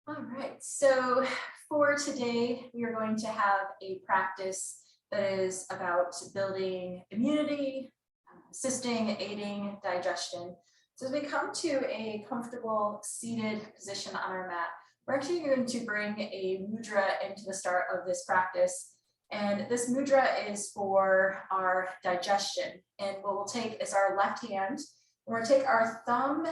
All right, so for today, we are going to have a practice that is about building immunity, assisting, aiding digestion. So as we come to a comfortable seated position on our mat, we're actually going to bring a mudra into the start of this practice. And this mudra is for our digestion. And what we'll take is our left hand, and we're going to take our thumb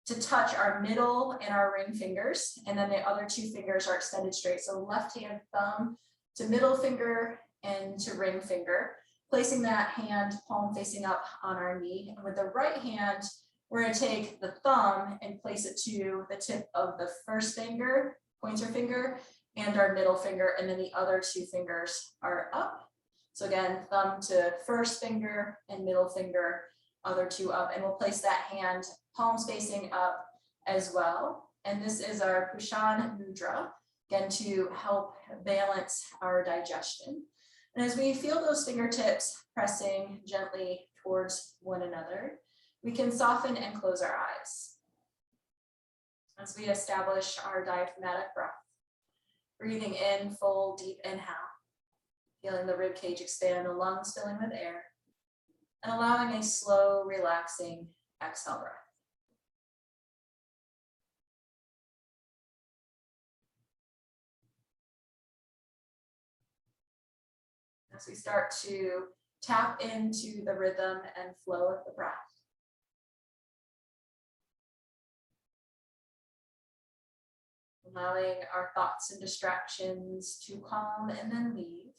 to touch our middle and our ring fingers, and then the other two fingers are extended straight. So left hand thumb to middle finger and to ring finger, placing that hand palm facing up on our knee. And with the right hand, we're going to take the thumb and place it to the tip of the first finger, pointer finger, and our middle finger, and then the other two fingers are up. So again, thumb to first finger and middle finger, other two up, and we'll place that hand palms facing up as well. And this is our Pushan Mudra, again, to help balance our digestion. And as we feel those fingertips pressing gently towards one another, we can soften and close our eyes as we establish our diaphragmatic breath. Breathing in, full, deep inhale, feeling the rib cage expand, the lungs filling with air, and allowing a slow, relaxing exhale breath. As we start to tap into the rhythm and flow of the breath. Allowing our thoughts and distractions to calm and then leave,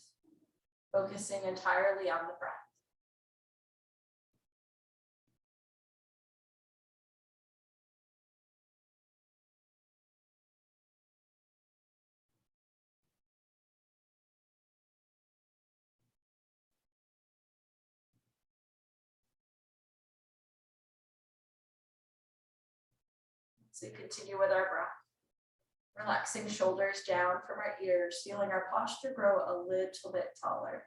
focusing entirely on the breath. So we continue with our breath. Relaxing shoulders down from our ears, feeling our posture grow a little bit taller.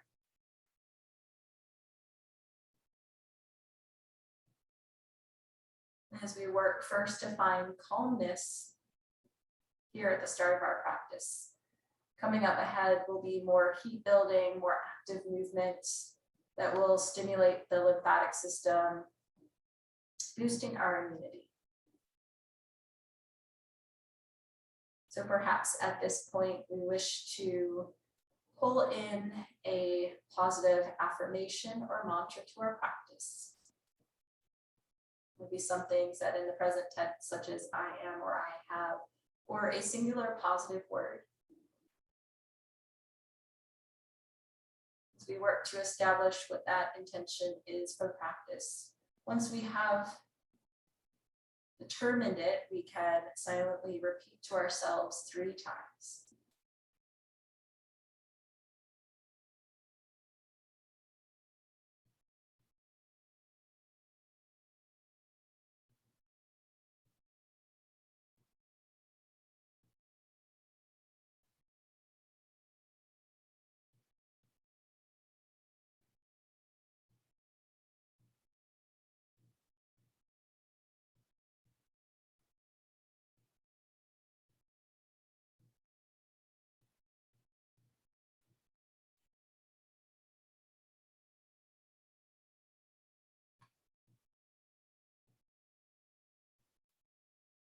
As we work first to find calmness here at the start of our practice. Coming up ahead will be more heat building, more active movements that will stimulate the lymphatic system, boosting our immunity. So perhaps at this point, we wish to pull in a positive affirmation or mantra to our practice. Maybe some things that in the present tense, such as I am or I have, or a singular positive word. As we work to establish what that intention is for practice. Once we have determined it, we can silently repeat to ourselves 3 times.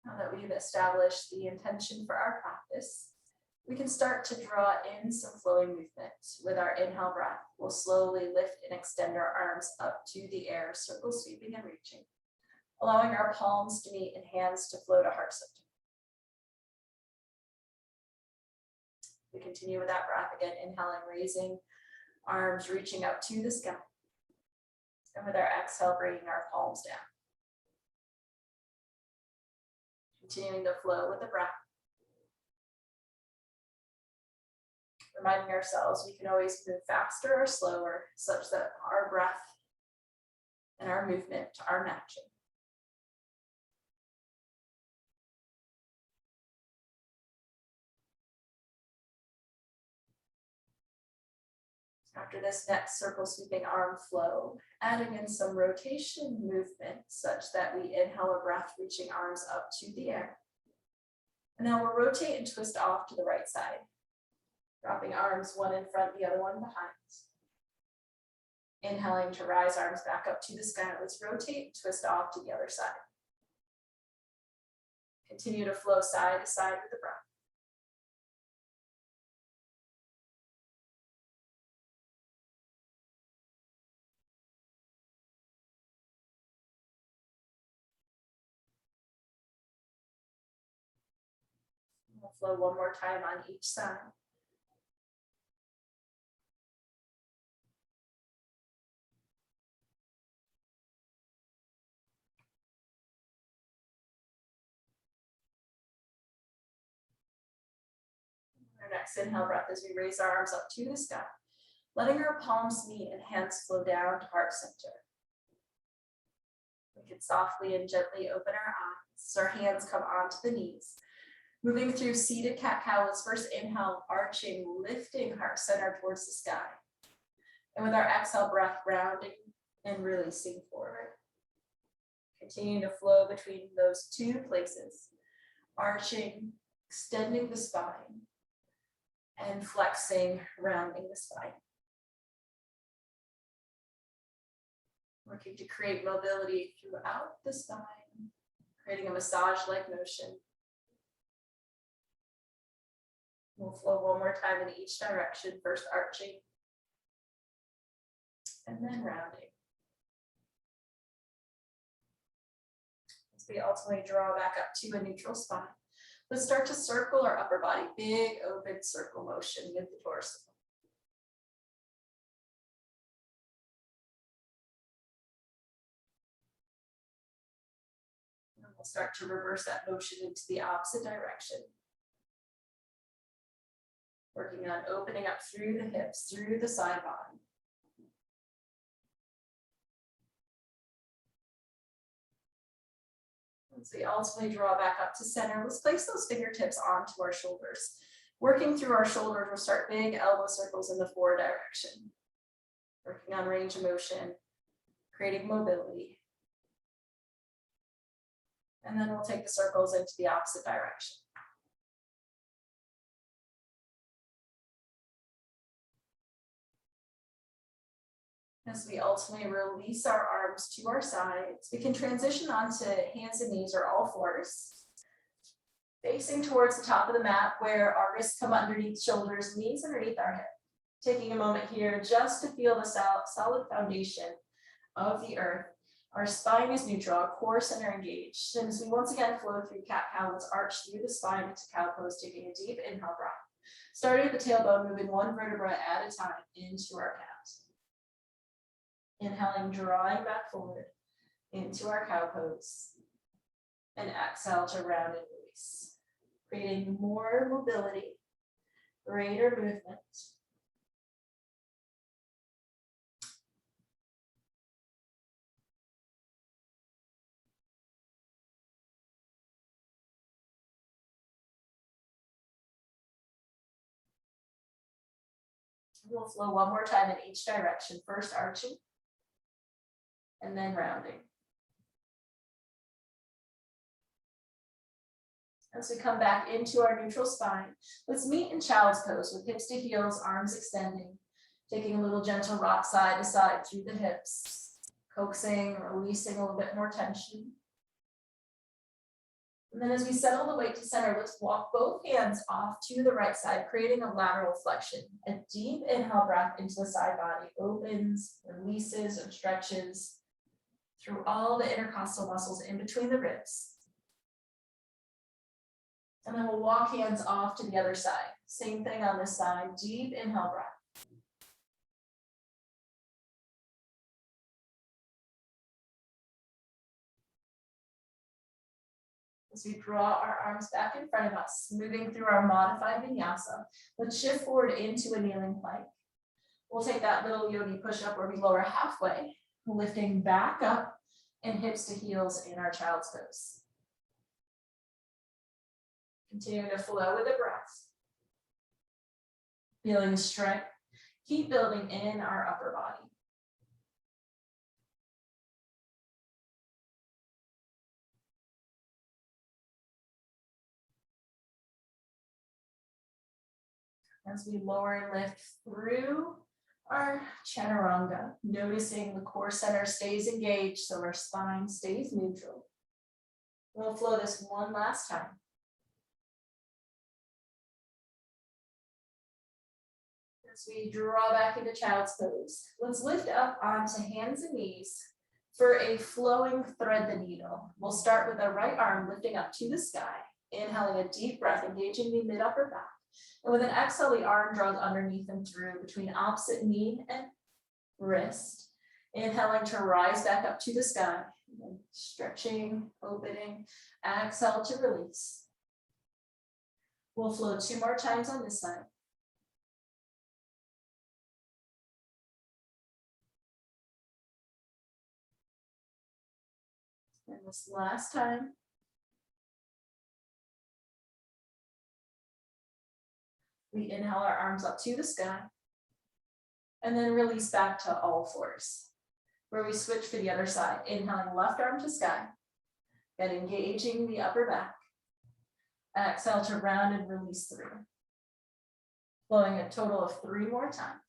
Now that we've established the intention for our practice, we can start to draw in some flowing movement. With our inhale breath, we'll slowly lift and extend our arms up to the air, circle sweeping and reaching, allowing our palms to meet and hands to flow to heart center. We continue with that breath again, inhaling, raising arms, reaching up to the sky. And with our exhale, bringing our palms down. Continuing to flow with the breath. Reminding ourselves we can always move faster or slower such that our breath and our movement are matching. After this next circle sweeping arm flow, adding in some rotation movement such that we inhale a breath, reaching arms up to the air. And now we'll rotate and twist off to the right side, dropping arms one in front, the other one behind. Inhaling to rise arms back up to the sky. Let's rotate and twist off to the other side. Continue to flow side to side with the breath. We'll flow one more time on each side. Our next inhale breath as we raise our arms up to the sky, letting our palms meet and hands flow down to heart center. We can softly and gently open our eyes as our hands come onto the knees. Moving through seated cat-cow, let's first inhale, arching, lifting heart center towards the sky. And with our exhale breath, rounding and releasing forward. Continue to flow between those two places, arching, extending the spine, and flexing, rounding the spine. Working to create mobility throughout the spine, creating a massage-like motion. We'll flow one more time in each direction, first arching, and then rounding. As we ultimately draw back up to a neutral spine, let's start to circle our upper body, big open circle motion with the torso. And we'll start to reverse that motion into the opposite direction. Working on opening up through the hips, through the side body. As we ultimately draw back up to center, let's place those fingertips onto our shoulders. Working through our shoulders, we'll start big elbow circles in the forward direction. Working on range of motion, creating mobility. And then we'll take the circles into the opposite direction. As we ultimately release our arms to our sides, we can transition onto hands and knees or all fours, facing towards the top of the mat where our wrists come underneath shoulders, knees underneath our hip. Taking a moment here just to feel the solid foundation of the earth. Our spine is neutral, our core center engaged. And as we once again flow through cat-cow, let's arch through the spine into cow pose, taking a deep inhale breath. Starting at the tailbone, moving one vertebra at a time into our calves. Inhaling, drawing back forward into our cow pose. And exhale to round and release. Creating more mobility, greater movement. We'll flow one more time in each direction, first arching and then rounding. As we come back into our neutral spine, let's meet in child's pose with hips to heels, arms extending, taking a little gentle rock side to side through the hips, coaxing, releasing a little bit more tension. And then as we settle the weight to center, let's walk both hands off to the right side, creating a lateral flexion. A deep inhale breath into the side body, opens, releases, and stretches through all the intercostal muscles in between the ribs. And then we'll walk hands off to the other side. Same thing on this side, deep inhale breath. As we draw our arms back in front of us, moving through our modified vinyasa, let's shift forward into a kneeling plank. We'll take that little yogi push-up where we lower halfway, lifting back up and hips to heels in our child's pose. Continue to flow with the breath. Feeling strength, keep building in our upper body. As we lower and lift through our chaturanga, noticing the core center stays engaged so our spine stays neutral. We'll flow this one last time. As we draw back into child's pose, let's lift up onto hands and knees for a flowing thread the needle. We'll start with the right arm lifting up to the sky, inhaling a deep breath, engaging the mid upper back. And with an exhale, the arm draws underneath and through between opposite knee and wrist. Inhaling to rise back up to the sky, stretching, opening, exhale to release. We'll flow 2 more times on this side. And this last time. We inhale our arms up to the sky and then release back to all fours, where we switch for the other side. Inhaling left arm to sky and engaging the upper back. Exhale to round and release through. Flowing a total of 3 more times.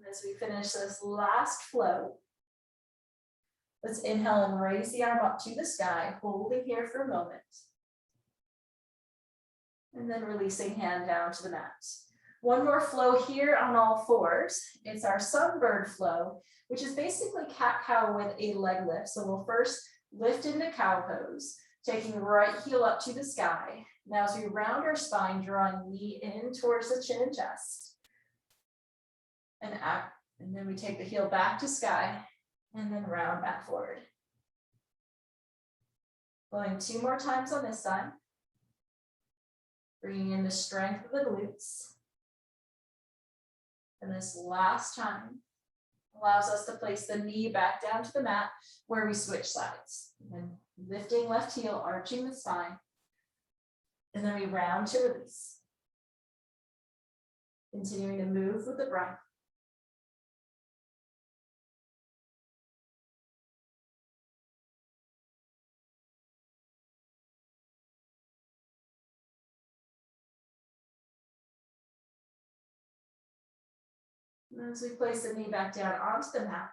As we finish this last flow, let's inhale and raise the arm up to the sky, holding here for a moment. And then releasing hand down to the mat. One more flow here on all fours. It's our sunbird flow, which is basically cat-cow with a leg lift. So we'll first lift into cow pose, taking right heel up to the sky. Now as we round our spine, drawing knee in towards the chin and chest. And then we take the heel back to sky and then round back forward. Flowing 2 more times on this side. Bringing in the strength of the glutes. And this last time allows us to place the knee back down to the mat where we switch sides. And lifting left heel, arching the spine. And then we round to release. Continuing to move with the breath. As we place the knee back down onto the mat,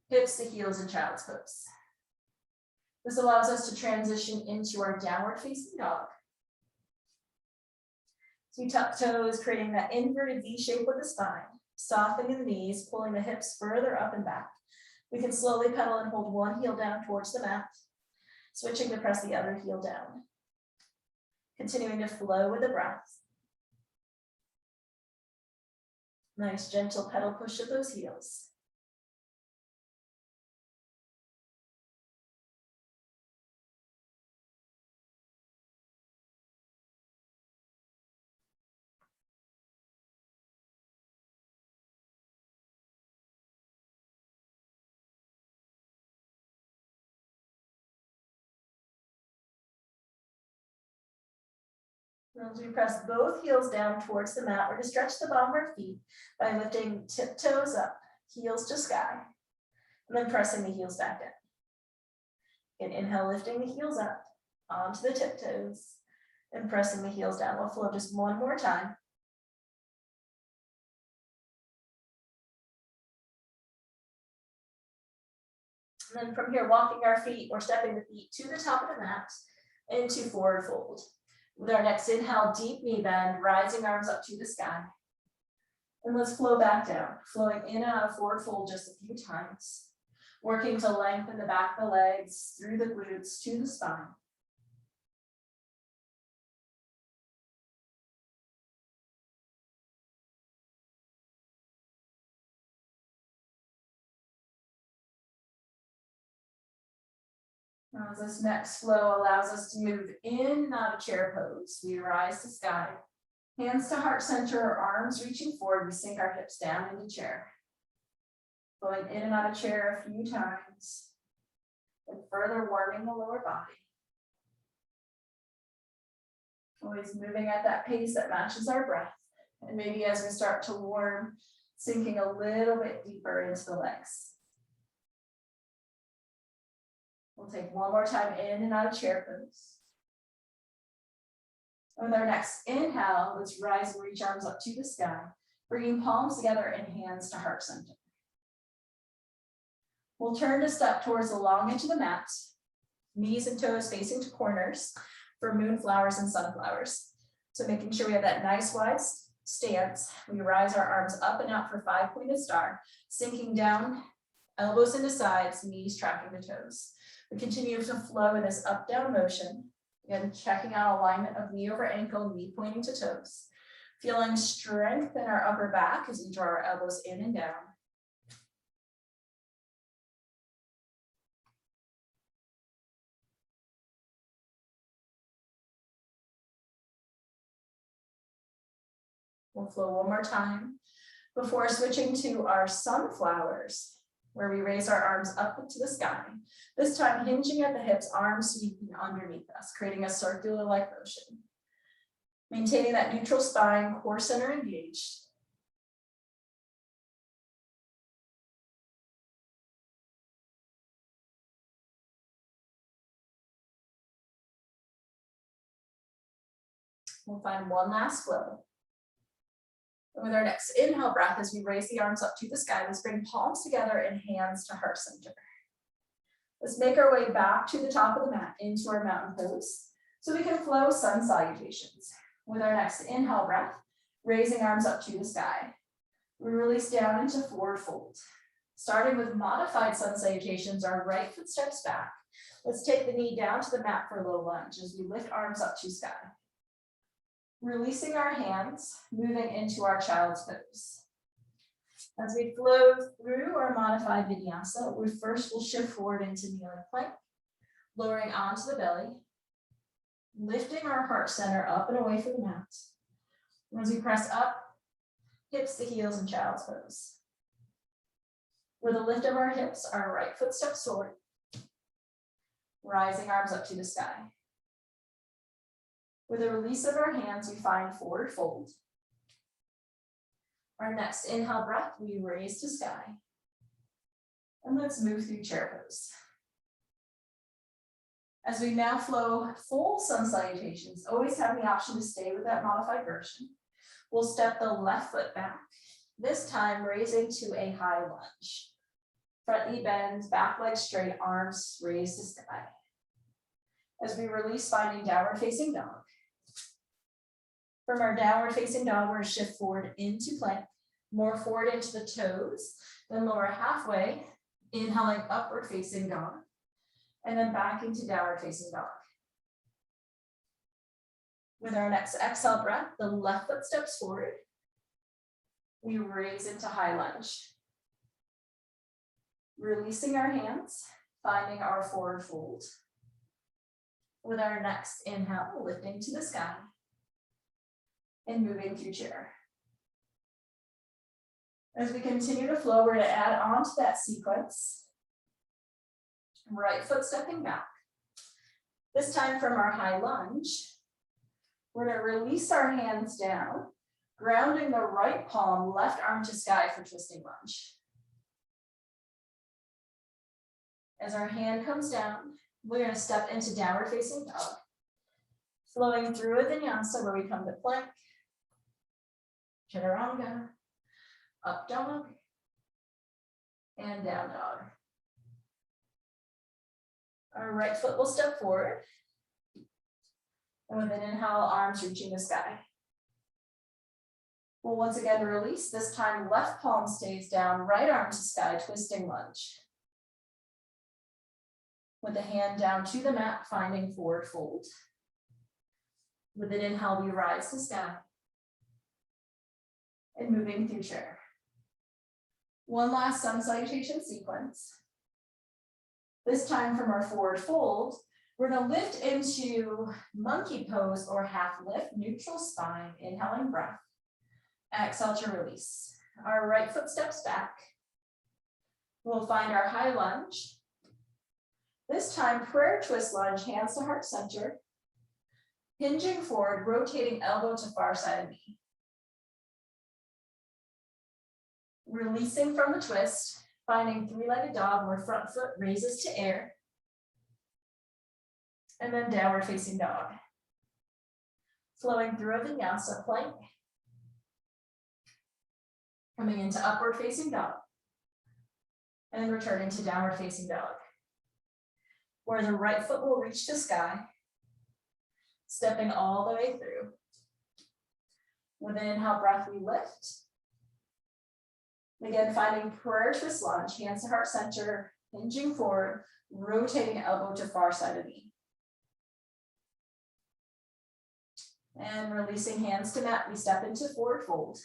hips to heels in child's pose. This allows us to transition into our downward facing dog. So we tuck toes, creating that inverted V shape with the spine, softening the knees, pulling the hips further up and back. We can slowly pedal and hold one heel down towards the mat, switching to press the other heel down. Continuing to flow with the breath. Nice gentle pedal push of those heels. As we press both heels down towards the mat, we're going to stretch the bottom of our feet by lifting tiptoes up, heels to sky, and then pressing the heels back in. And inhale, lifting the heels up onto the tiptoes and pressing the heels down. We'll flow just 1 more time. And then from here, walking our feet or stepping the feet to the top of the mat into forward fold. With our next inhale, deep knee bend, rising arms up to the sky. And let's flow back down, flowing in and out of forward fold just a few times. Working to lengthen the back of the legs, through the glutes, to the spine. Now, as this next flow allows us to move in and out of chair pose, we rise to sky. Hands to heart center, or arms reaching forward, we sink our hips down into chair. Going in and out of chair a few times, and further warming the lower body. Always moving at that pace that matches our breath. And maybe as we start to warm, sinking a little bit deeper into the legs. We'll take one more time in and out of chair pose. With our next inhale, let's rise and reach arms up to the sky, bringing palms together and hands to heart center. We'll turn to step towards the long edge of the mat, knees and toes facing to corners for moonflowers and sunflowers. So making sure we have that nice wide stance, we rise our arms up and out for 5-pointed star, sinking down, elbows into sides, knees tracking the toes. We continue to flow in this up-down motion. Again, checking out alignment of knee over ankle, knee pointing to toes. Feeling strength in our upper back as we draw our elbows in and down. We'll flow one more time before switching to our sunflowers, where we raise our arms up to the sky. This time hinging at the hips, arms sweeping underneath us, creating a circular-like motion. Maintaining that neutral spine, core center engaged. We'll find one last flow. And with our next inhale breath, as we raise the arms up to the sky, let's bring palms together and hands to heart center. Let's make our way back to the top of the mat into our mountain pose so we can flow sun salutations. With our next inhale breath, raising arms up to the sky. We release down into forward fold. Starting with modified sun salutations, our right foot steps back. Let's take the knee down to the mat for a low lunge as we lift arms up to sky. Releasing our hands, moving into our child's pose. As we flow through our modified vinyasa, we first will shift forward into kneeling plank, lowering onto the belly, lifting our heart center up and away from the mat. And as we press up, hips to heels in child's pose. With a lift of our hips, our right foot steps forward, rising arms up to the sky. With a release of our hands, we find forward fold. Our next inhale breath, we raise to sky. And let's move through chair pose. As we now flow full sun salutations, always have the option to stay with that modified version. We'll step the left foot back, this time raising to a high lunge. Front knee bends, back leg straight, arms raised to sky. As we release, finding downward facing dog. From our downward facing dog, we're going to shift forward into plank, more forward into the toes, then lower halfway, inhaling upward facing dog, and then back into downward facing dog. With our next exhale breath, the left foot steps forward. We raise into high lunge. Releasing our hands, finding our forward fold. With our next inhale, lifting to the sky and moving through chair. As we continue to flow, we're going to add on to that sequence. Right foot stepping back. This time from our high lunge, we're going to release our hands down, grounding the right palm, left arm to sky for twisting lunge. As our hand comes down, we're going to step into downward facing dog, flowing through a vinyasa where we come to plank, chaturanga, up dog, and down dog. Our right foot will step forward, and with an inhale, arms reaching the sky. We'll once again release, this time left palm stays down, right arm to sky, twisting lunge. With the hand down to the mat, finding forward fold. With an inhale, we rise to sky. And moving through chair. One last sun salutation sequence. This time from our forward fold, we're going to lift into monkey pose or half lift, neutral spine, inhaling breath. Exhale to release. Our right foot steps back. We'll find our high lunge. This time, prayer twist lunge, hands to heart center. Hinging forward, rotating elbow to far side of knee. Releasing from the twist, finding three-legged dog where front foot raises to air. And then downward facing dog. Flowing through a vinyasa plank. Coming into upward facing dog. And returning to downward facing dog. Where the right foot will reach the sky. Stepping all the way through. With an inhale breath, we lift. Again, finding prayer twist lunge, hands to heart center, hinging forward, rotating elbow to far side of knee. And releasing hands to mat, we step into forward fold.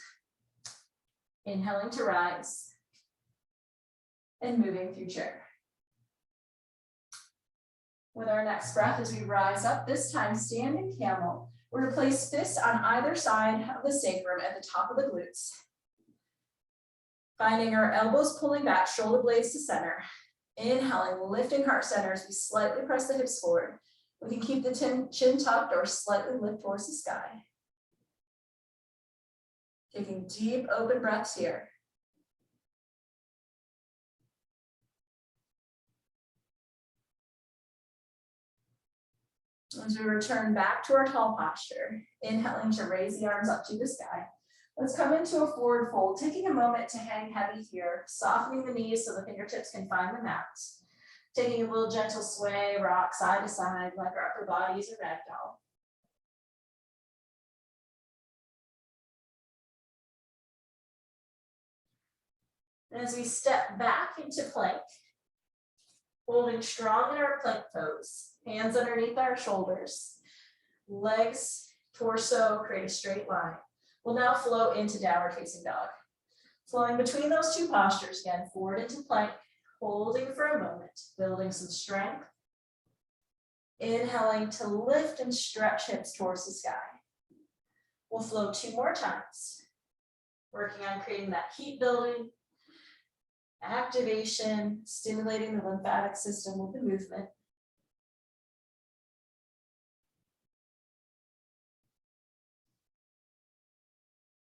Inhaling to rise. And moving through chair. With our next breath, as we rise up, this time standing camel, we're going to place fists on either side of the sacrum at the top of the glutes. Finding our elbows pulling back, shoulder blades to center. Inhaling, lifting heart center as we slightly press the hips forward. We can keep the chin tucked or slightly lift towards the sky. Taking deep open breaths here. As we return back to our tall posture, inhaling to raise the arms up to the sky. Let's come into a forward fold, taking a moment to hang heavy here, softening the knees so the fingertips can find the mat. Taking a little gentle sway, rock side to side, like our upper body is a ragdoll. And as we step back into plank, holding strong in our plank pose, hands underneath our shoulders, legs, torso, create a straight line. We'll now flow into downward facing dog. Flowing between those two postures again, forward into plank, holding for a moment, building some strength. Inhaling to lift and stretch hips towards the sky. We'll flow 2 more times, working on creating that heat building, activation, stimulating the lymphatic system with the movement.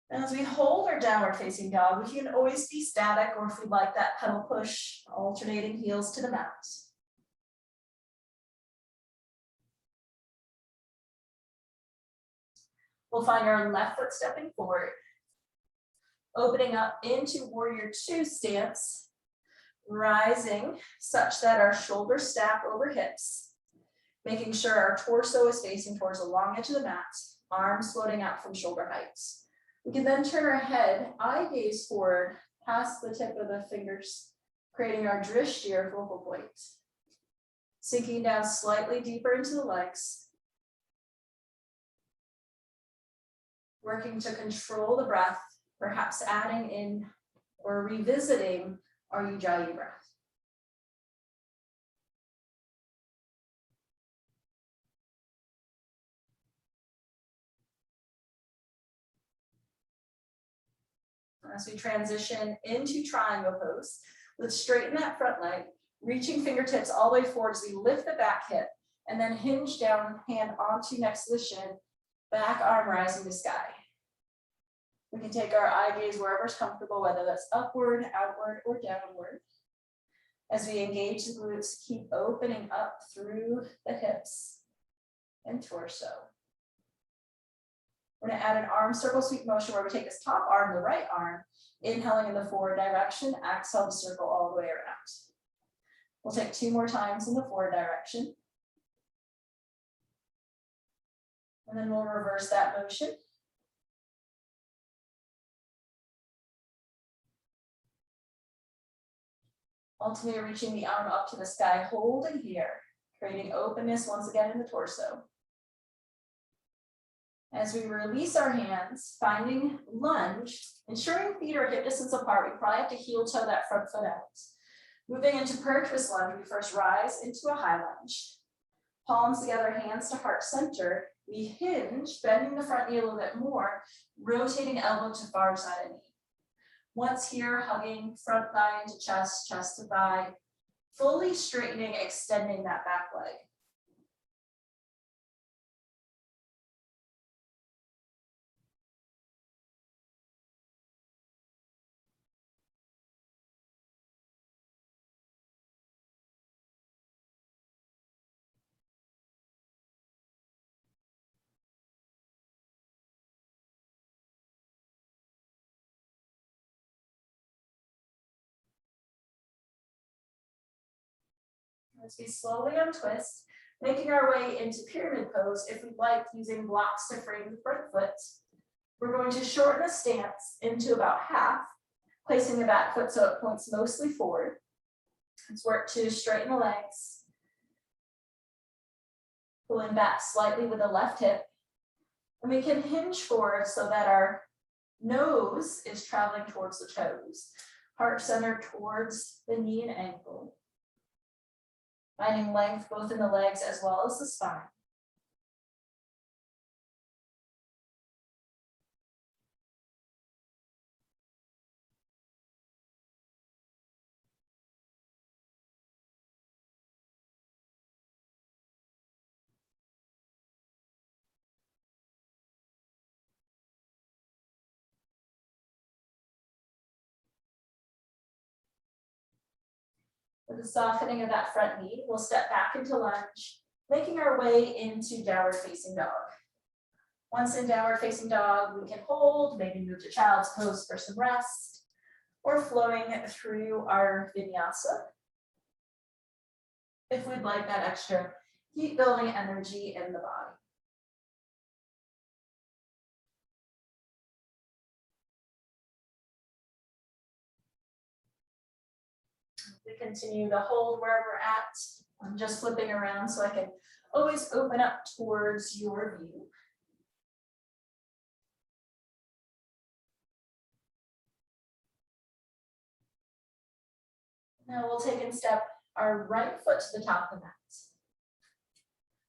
And as we hold our downward facing dog, we can always be static, or if we'd like that pedal push, alternating heels to the mat. We'll find our left foot stepping forward, opening up into warrior 2 stance, rising such that our shoulders stack over hips, making sure our torso is facing towards the long edge of the mat, arms floating out from shoulder height. We can then turn our head, eye gaze forward, past the tip of the fingers, creating our Drishti focal point. Sinking down slightly deeper into the legs. Working to control the breath, perhaps adding in or revisiting our Ujjayi breath. As we transition into triangle pose, let's straighten that front leg, reaching fingertips all the way forward as we lift the back hip, and then hinge down, hand onto next to the shin, back arm rising to sky. We can take our eye gaze wherever's comfortable, whether that's upward, outward, or downward. As we engage the glutes, keep opening up through the hips and torso. We're going to add an arm circle sweep motion where we take this top arm, the right arm, inhaling in the forward direction, exhale to circle all the way around. We'll take 2 more times in the forward direction. And then we'll reverse that motion. Ultimately reaching the arm up to the sky, holding here, creating openness once again in the torso. As we release our hands, finding lunge, ensuring feet are hip distance apart, we probably have to heel toe that front foot out. Moving into prayer twist lunge, we first rise into a high lunge. Palms together, hands to heart center. We hinge, bending the front knee a little bit more, rotating elbow to far side of knee. Once here, hugging front thigh into chest, chest to thigh, fully straightening, extending that back leg. As we slowly untwist, making our way into pyramid pose, if we'd like, using blocks to frame the front foot. We're going to shorten the stance into about half, placing the back foot so it points mostly forward. Let's work to straighten the legs. Pulling back slightly with the left hip. And we can hinge forward so that our nose is traveling towards the toes, heart center towards the knee and ankle. Finding length both in the legs as well as the spine. With the softening of that front knee, we'll step back into lunge, making our way into downward facing dog. Once in downward facing dog, we can hold, maybe move to child's pose for some rest, or flowing through our vinyasa. If we'd like that extra heat building energy in the body. We continue to hold where we're at. I'm just flipping around so I can always open up towards your view. Now we'll take and step our right foot to the top of the mat.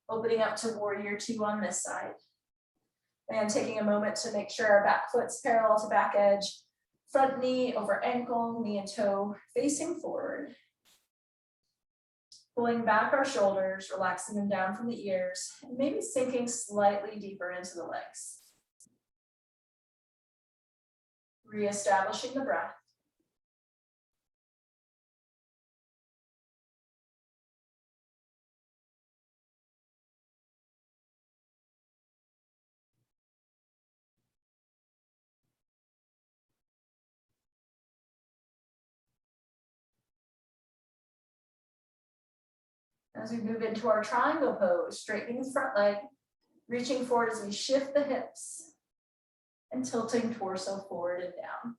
Opening up to warrior two on this side. And taking a moment to make sure our back foot's parallel to back edge. Front knee over ankle, knee and toe facing forward. Pulling back our shoulders, relaxing them down from the ears, and maybe sinking slightly deeper into the legs. Reestablishing the breath. As we move into our triangle pose, straightening the front leg, reaching forward as we shift the hips and tilting torso forward and down.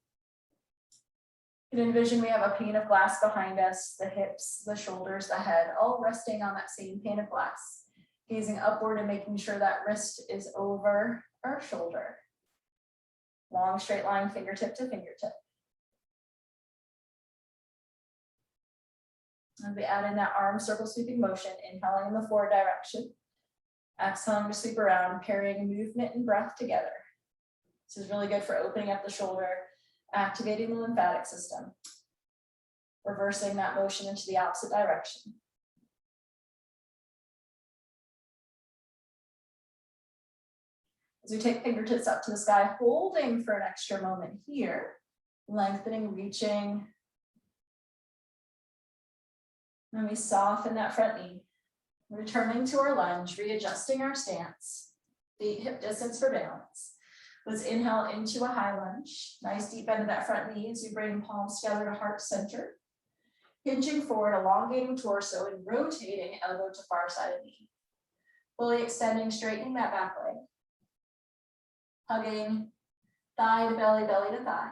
You can envision we have a pane of glass behind us, the hips, the shoulders, the head, all resting on that same pane of glass, gazing upward and making sure that wrist is over our shoulder. Long straight line, fingertip to fingertip. And we add in that arm circle sweeping motion, inhaling in the forward direction. Exhaling to sweep around, pairing movement and breath together. This is really good for opening up the shoulder, activating the lymphatic system, reversing that motion into the opposite direction. As we take fingertips up to the sky, holding for an extra moment here, lengthening, reaching. And we soften that front knee, returning to our lunge, readjusting our stance, feet hip distance for balance. Let's inhale into a high lunge, nice deep bend of that front knee as we bring palms together to heart center. Hinging forward, elongating torso and rotating elbow to far side of knee. Fully extending, straightening that back leg. Hugging thigh to belly, belly to thigh.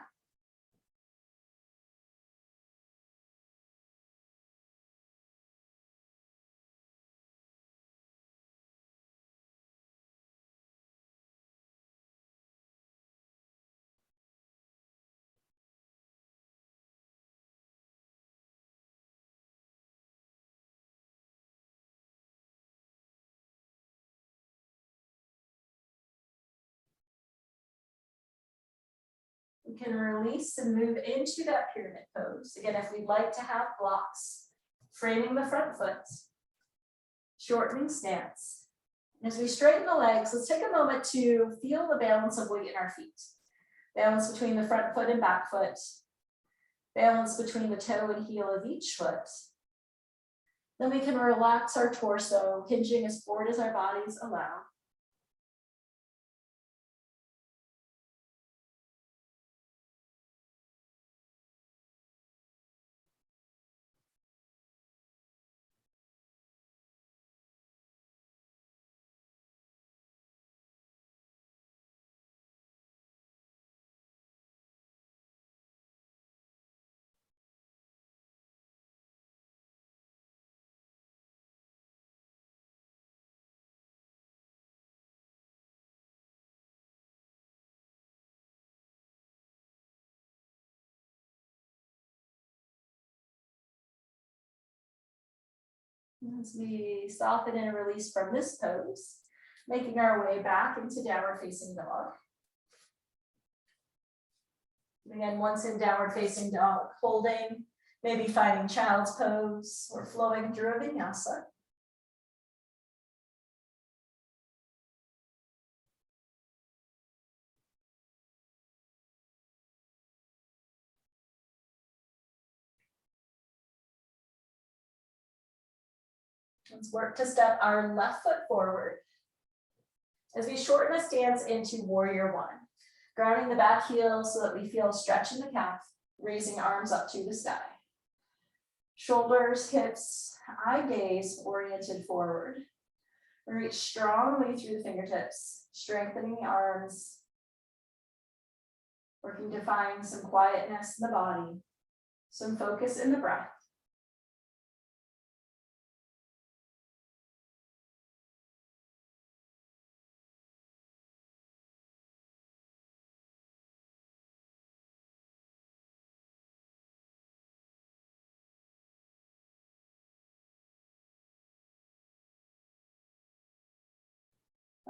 We can release and move into that pyramid pose. Again, if we'd like to have blocks, framing the front foot, shortening stance. And as we straighten the legs, let's take a moment to feel the balance of weight in our feet. Balance between the front foot and back foot. Balance between the toe and heel of each foot. Then we can relax our torso, hinging as forward as our bodies allow. As we soften and release from this pose, making our way back into downward facing dog. Again, once in downward facing dog, holding, maybe finding child's pose or flowing through a vinyasa. Let's work to step our left foot forward as we shorten the stance into warrior one, grounding the back heel so that we feel a stretch in the calf, raising arms up to the sky. Shoulders, hips, eye gaze oriented forward. Reach strongly through the fingertips, strengthening the arms, working to find some quietness in the body, some focus in the breath.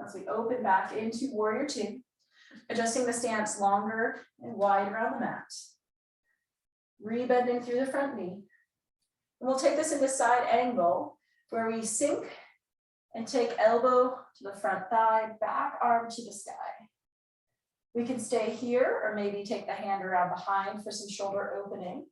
As we open back into warrior two, adjusting the stance longer and wide around the mat. Rebending through the front knee. And we'll take this into side angle where we sink and take elbow to the front thigh, back arm to the sky. We can stay here or maybe take the hand around behind for some shoulder opening.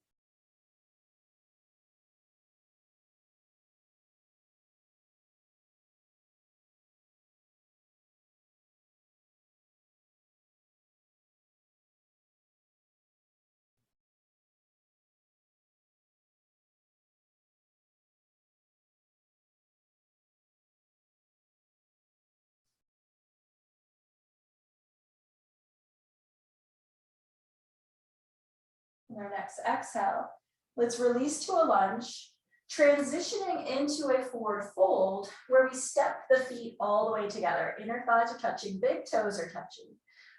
Our next exhale, let's release to a lunge, transitioning into a forward fold where we step the feet all the way together. Inner thighs are touching, big toes are touching.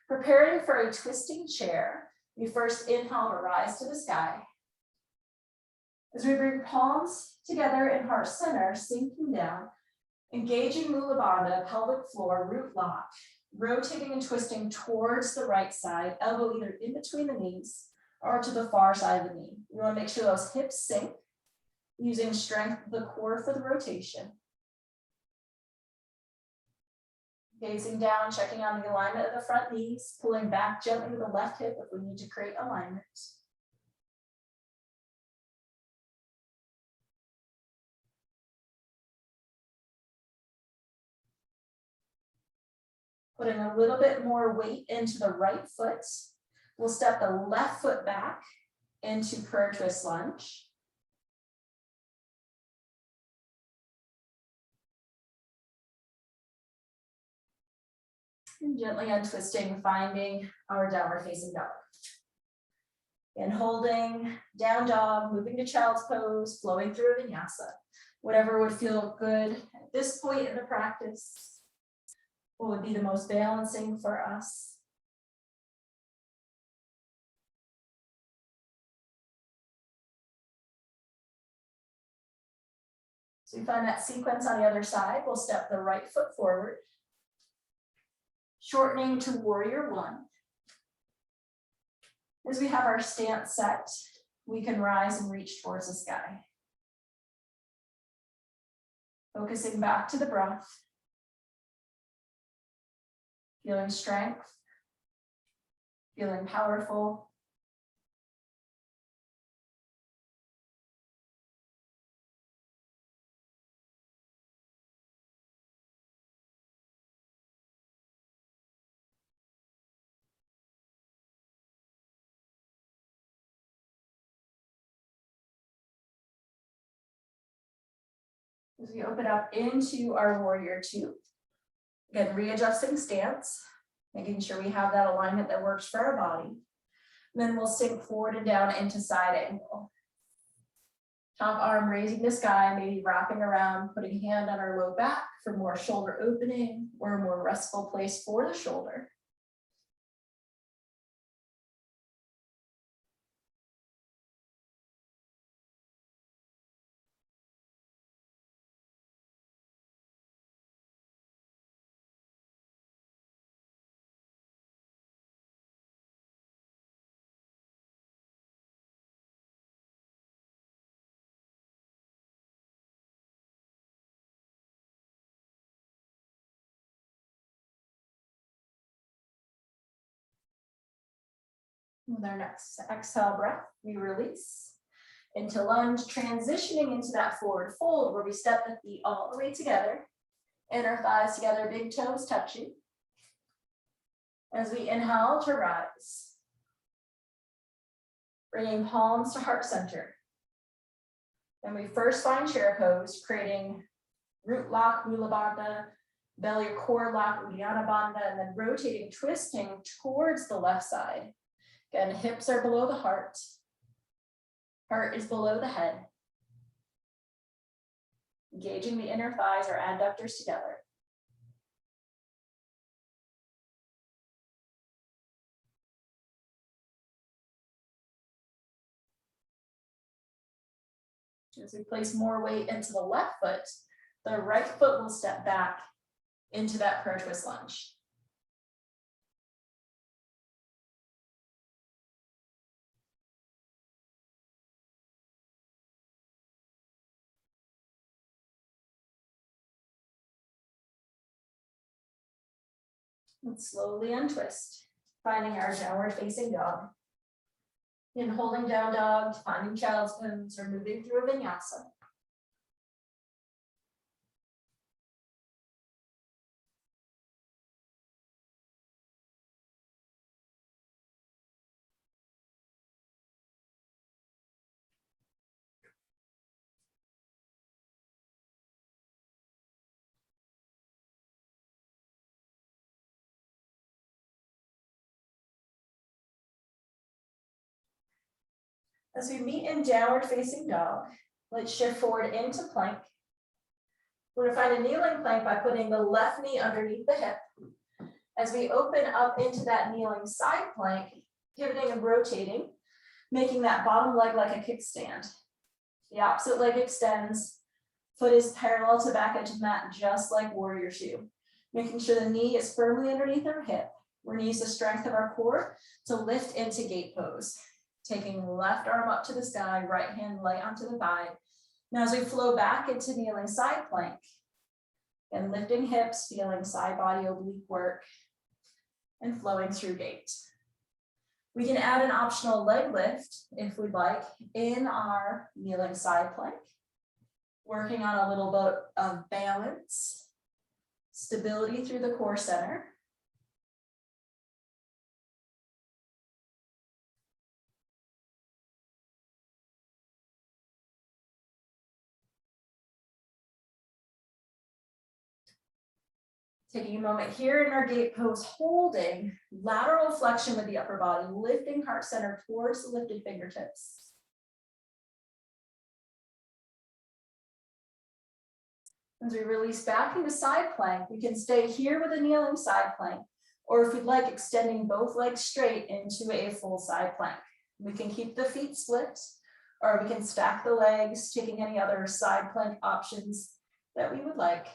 Preparing for a twisting chair, we first inhale to rise to the sky. As we bring palms together in heart center, sinking down, engaging Mula Bandha, pelvic floor, root lock, rotating and twisting towards the right side, elbow either in between the knees or to the far side of the knee. You want to make sure those hips sink, using strength of the core for the rotation. Gazing down, checking on the alignment of the front knees, pulling back gently with the left hip if we need to create alignment. Putting a little bit more weight into the right foot. We'll step the left foot back into prayer twist lunge. And gently untwisting, finding our downward facing dog. And holding down dog, moving to child's pose, flowing through a vinyasa. Whatever would feel good at this point in the practice, what would be the most balancing for us. So we find that sequence on the other side. We'll step the right foot forward, shortening to warrior one. As we have our stance set, we can rise and reach towards the sky. Focusing back to the breath, feeling strength, feeling powerful. As we open up into our warrior two, again, readjusting stance, making sure we have that alignment that works for our body. And then we'll sink forward and down into side angle. Top arm raising the sky, maybe wrapping around, putting hand on our low back for more shoulder opening or a more restful place for the shoulder. With our next exhale breath, we release into lunge, transitioning into that forward fold where we step the feet all the way together, inner thighs together, big toes touching. As we inhale to rise, bringing palms to heart center. And we first find chair pose, creating root lock, Mula Bandha, belly or core lock, Uddiyana Bandha, and then rotating, twisting towards the left side. Again, hips are below the heart. Heart is below the head. Engaging the inner thighs or adductors together. As we place more weight into the left foot, the right foot will step back into that prayer twist lunge. And slowly untwist, finding our downward facing dog. In holding down dog, finding child's pose, or moving through a vinyasa. As we meet in downward facing dog, let's shift forward into plank. We're going to find a kneeling plank by putting the left knee underneath the hip. As we open up into that kneeling side plank, pivoting and rotating, making that bottom leg like a kickstand. The opposite leg extends, foot is parallel to back edge of mat, just like warrior two. Making sure the knee is firmly underneath our hip. We're going to use the strength of our core to lift into gate pose. Taking left arm up to the sky, right hand light onto the thigh. Now as we flow back into kneeling side plank, and lifting hips, feeling side body oblique work, and flowing through gate. We can add an optional leg lift if we'd like in our kneeling side plank, working on a little bit of balance, stability through the core center. Taking a moment here in our gate pose, holding lateral flexion with the upper body, lifting heart center towards the lifted fingertips. As we release back into side plank, we can stay here with a kneeling side plank, or if we'd like, extending both legs straight into a full side plank. We can keep the feet split, or we can stack the legs, taking any other side plank options that we would like.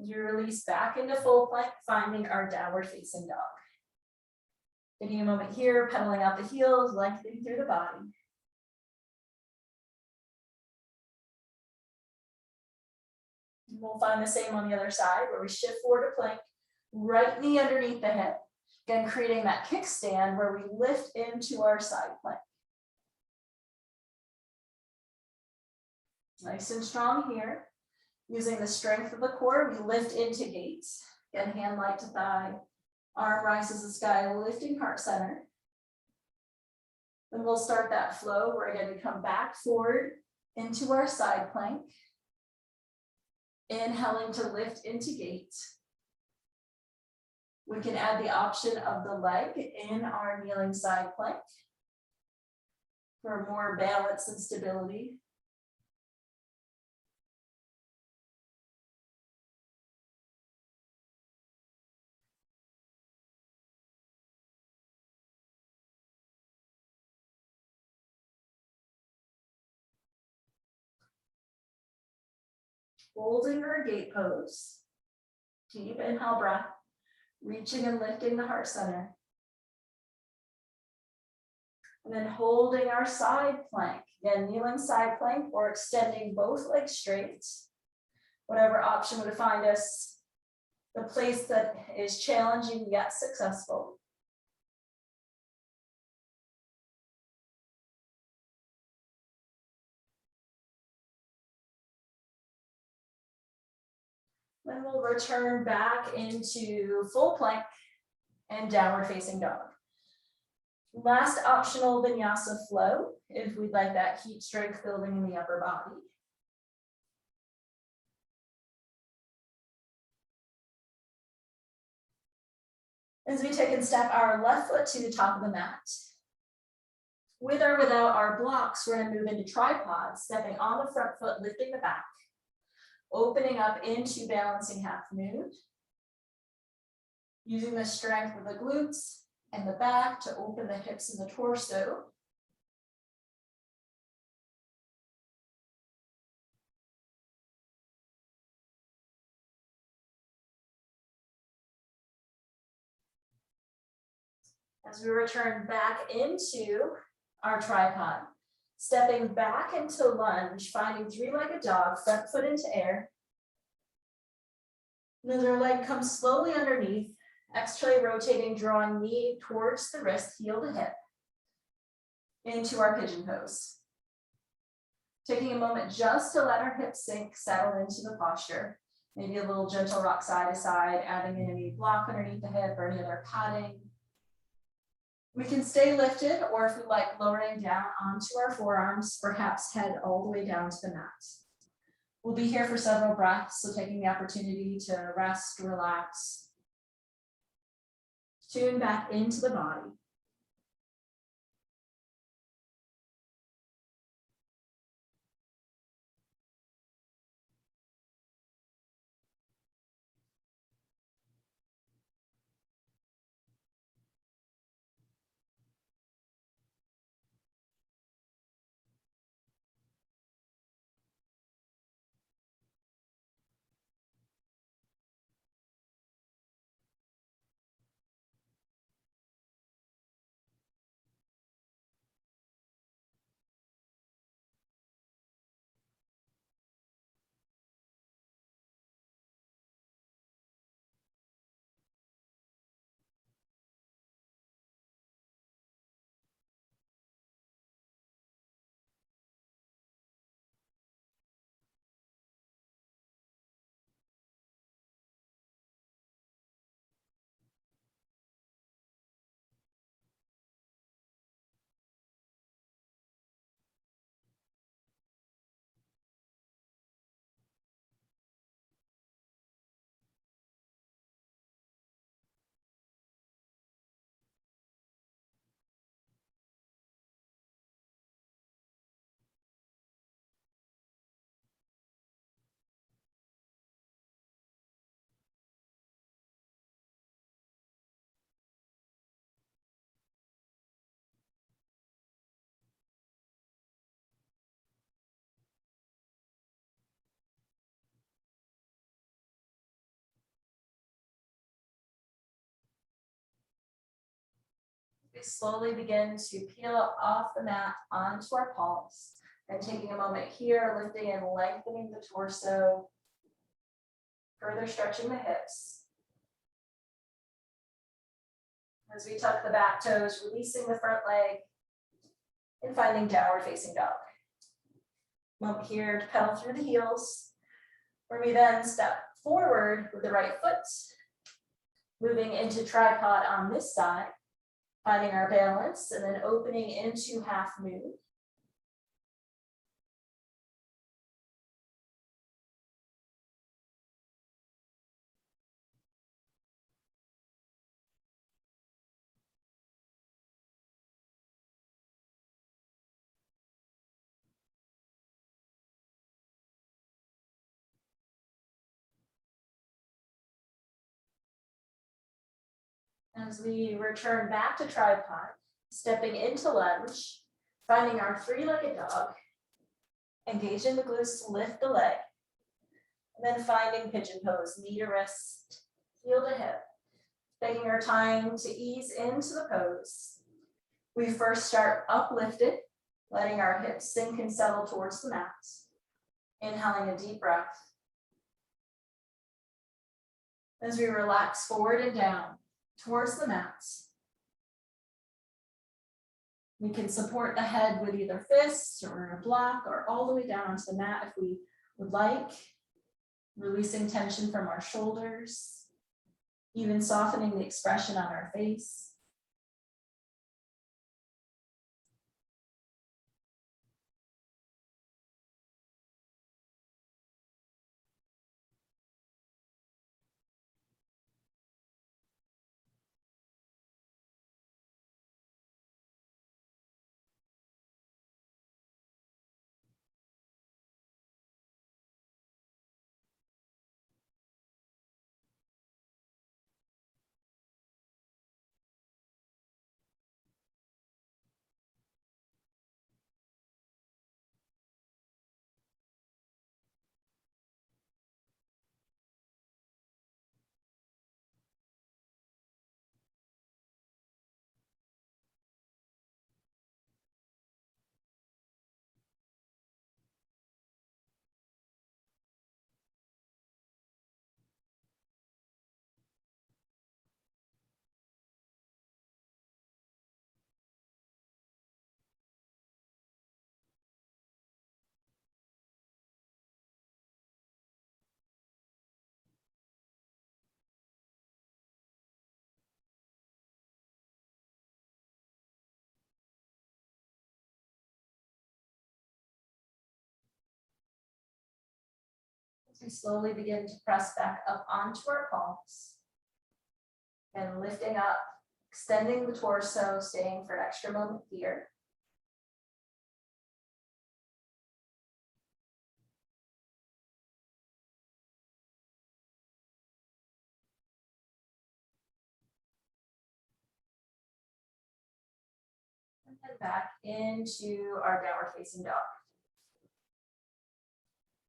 You release back into full plank, finding our downward facing dog. Taking a moment here, pedaling out the heels, lengthening through the body. We'll find the same on the other side where we shift forward to plank, right knee underneath the hip. Again, creating that kickstand where we lift into our side plank. Nice and strong here. Using the strength of the core, we lift into gates. Again, hand light to thigh, arm rises to the sky, lifting heart center. Then we'll start that flow where again we come back forward into our side plank. Inhaling to lift into gate. We can add the option of the leg in our kneeling side plank for more balance and stability. Holding our gate pose. Deep inhale breath, reaching and lifting the heart center. And then holding our side plank, again, kneeling side plank or extending both legs straight. Whatever option would find us the place that is challenging yet successful. Then we'll return back into full plank and downward facing dog. Last optional vinyasa flow, if we'd like that heat strength building in the upper body. As we take and step our left foot to the top of the mat. With or without our blocks, we're going to move into tripod, stepping on the front foot, lifting the back, opening up into balancing half moon. Using the strength of the glutes and the back to open the hips and the torso. As we return back into our tripod, stepping back into lunge, finding three-legged dog, front foot into air. And then our leg comes slowly underneath, externally rotating, drawing knee towards the wrist, heel to hip, into our pigeon pose. Taking a moment just to let our hips sink, settle into the posture. Maybe a little gentle rock side to side, adding in any block underneath the hip or any other padding. We can stay lifted, or if we like, lowering down onto our forearms, perhaps head all the way down to the mat. We'll be here for several breaths, so taking the opportunity to rest, relax, tune back into the body. We slowly begin to peel off the mat onto our palms and taking a moment here, lifting and lengthening the torso, further stretching the hips. As we tuck the back toes, releasing the front leg and finding downward facing dog. Moment here to pedal through the heels, where we then step forward with the right foot, moving into tripod on this side, finding our balance, and then opening into half moon. As we return back to tripod, stepping into lunge, finding our three-legged dog, engaging the glutes to lift the leg, and then finding pigeon pose, knee to wrist, heel to hip, taking our time to ease into the pose. We first start uplifted, letting our hips sink and settle towards the mat. Inhaling a deep breath. As we relax forward and down towards the mat. We can support the head with either fists or a block or all the way down onto the mat if we would like. Releasing tension from our shoulders, even softening the expression on our face. As we slowly begin to press back up onto our palms and lifting up, extending the torso, staying for an extra moment here. And then back into our downward facing dog.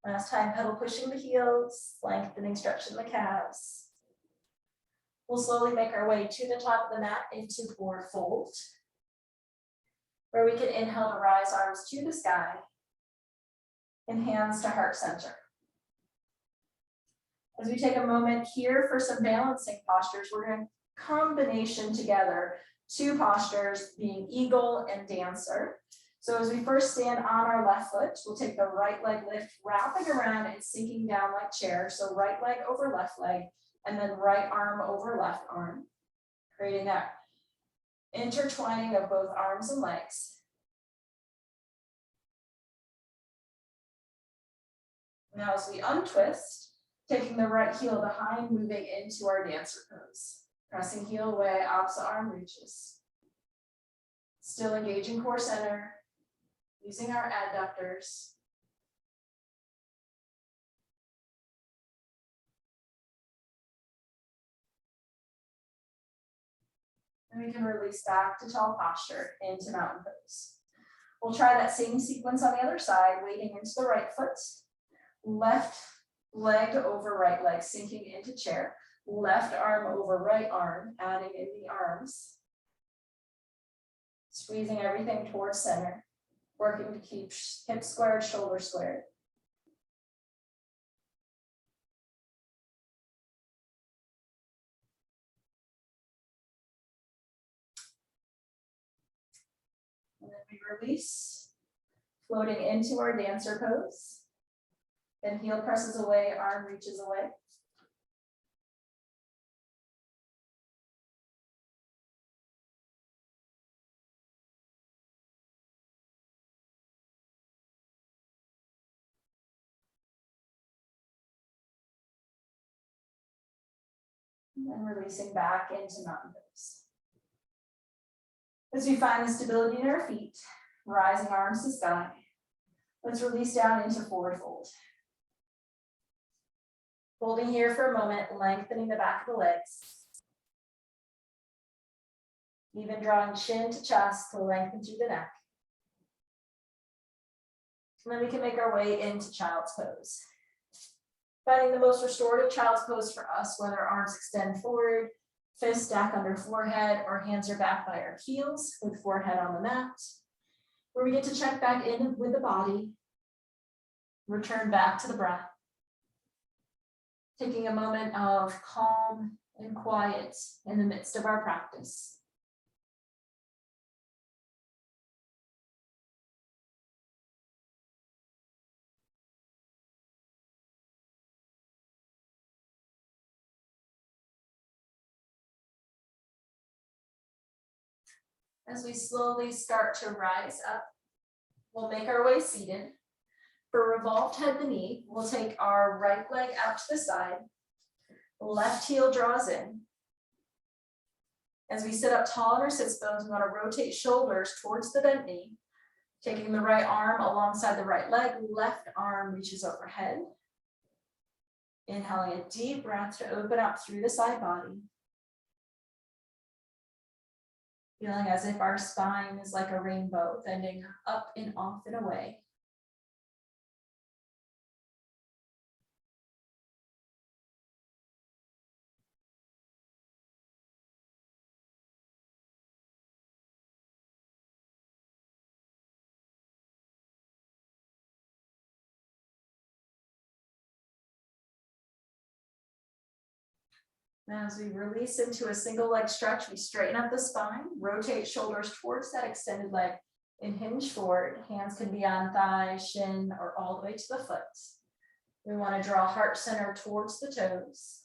Last time, pedal pushing the heels, lengthening, stretching the calves. We'll slowly make our way to the top of the mat into forward fold, where we can inhale to rise arms to the sky and hands to heart center. As we take a moment here for some balancing postures, we're going to combination together two postures being eagle and dancer. So as we first stand on our left foot, we'll take the right leg lift, wrapping around and sinking down like chair. So right leg over left leg, and then right arm over left arm, creating that intertwining of both arms and legs. Now as we untwist, taking the right heel behind, moving into our dancer pose. Pressing heel away, opposite arm reaches. Still engaging core center, using our adductors. And we can release back to tall posture into mountain pose. We'll try that same sequence on the other side, weighting into the right foot, left leg over right leg, sinking into chair, left arm over right arm, adding in the arms, squeezing everything towards center, working to keep hips squared, shoulders squared. And then we release, floating into our dancer pose. Then heel presses away, arm reaches away. And then releasing back into mountain pose. As we find the stability in our feet, rising arms to sky, let's release down into forward fold. Holding here for a moment, lengthening the back of the legs. Even drawing chin to chest to lengthen through the neck. And then we can make our way into child's pose. Finding the most restorative child's pose for us, whether arms extend forward, Fists stack under forehead, our hands are back by our heels with forehead on the mat. Where we get to check back in with the body, return back to the breath. Taking a moment of calm and quiet in the midst of our practice. As we slowly start to rise up, we'll make our way seated. For revolved head to knee, we'll take our right leg out to the side. Left heel draws in. As we sit up tall on our sits bones, we want to rotate shoulders towards the bent knee. Taking the right arm alongside the right leg, left arm reaches overhead. Inhaling a deep breath to open up through the side body. Feeling as if our spine is like a rainbow, bending up and off and away. Now, as we release into a single leg stretch, we straighten up the spine, rotate shoulders towards that extended leg, and hinge forward. Hands can be on thigh, shin, or all the way to the foot. We want to draw heart center towards the toes.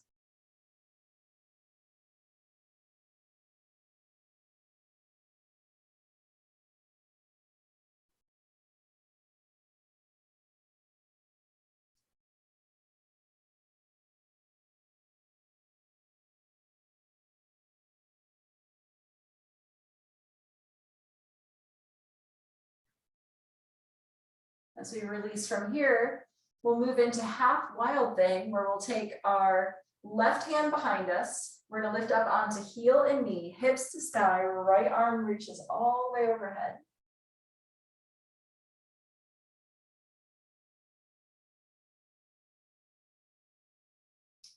As we release from here, we'll move into half wild thing, where we'll take our left hand behind us. We're going to lift up onto heel and knee, hips to sky, right arm reaches all the way overhead.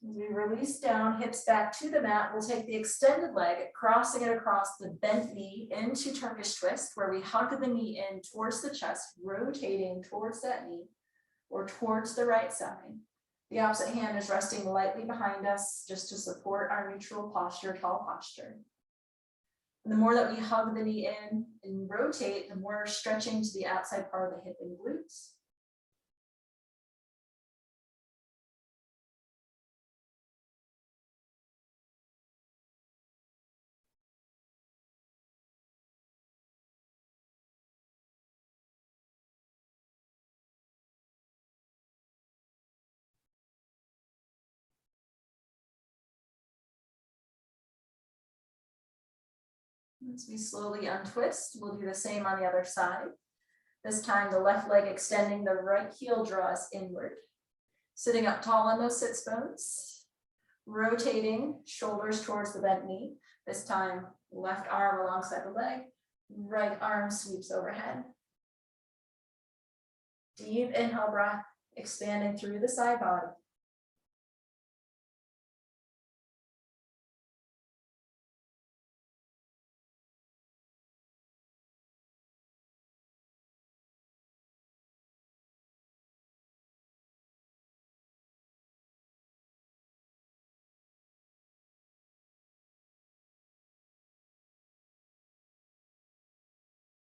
As we release down, hips back to the mat, we'll take the extended leg, crossing it across the bent knee into Turkish twist, where we hug the knee in towards the chest, rotating towards that knee or towards the right side. The opposite hand is resting lightly behind us just to support our neutral posture, tall posture. And the more that we hug the knee in and rotate, the more stretching to the outside part of the hip and glutes. As we slowly untwist, we'll do the same on the other side. This time, the left leg extending, the right heel draws inward. Sitting up tall on those sits bones. Rotating shoulders towards the bent knee. This time, left arm alongside the leg. Right arm sweeps overhead. Deep inhale breath, expanding through the side body.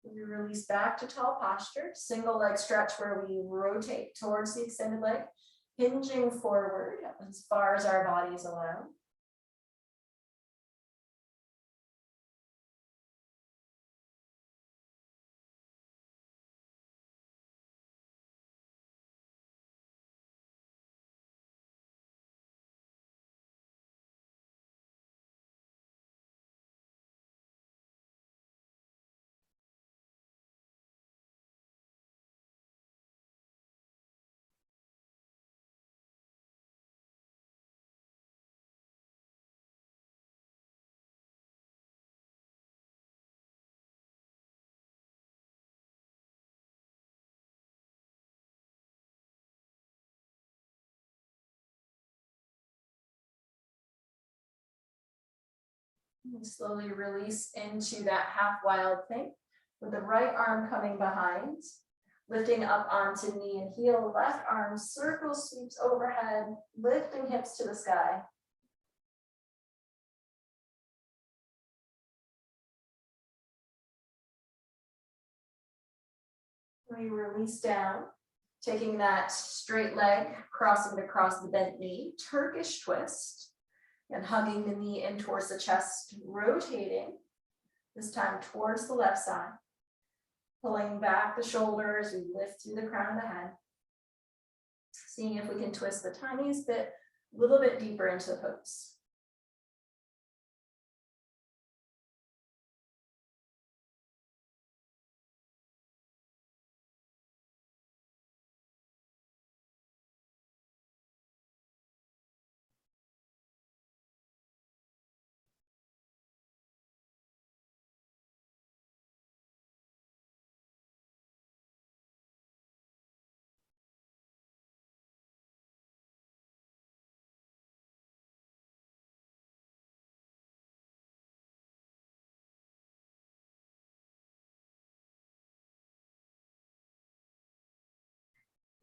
We release back to tall posture, single leg stretch where we rotate towards the extended leg, hinging forward as far as our bodies allow. And slowly release into that half wild thing with the right arm coming behind, lifting up onto knee and heel, left arm circle sweeps overhead, lifting hips to the sky. We release down, taking that straight leg, crossing it across the bent knee, Turkish twist, and hugging the knee in towards the chest, rotating, this time towards the left side. Pulling back the shoulders, we lift through the crown of the head. Seeing if we can twist the tiniest bit, a little bit deeper into the pose.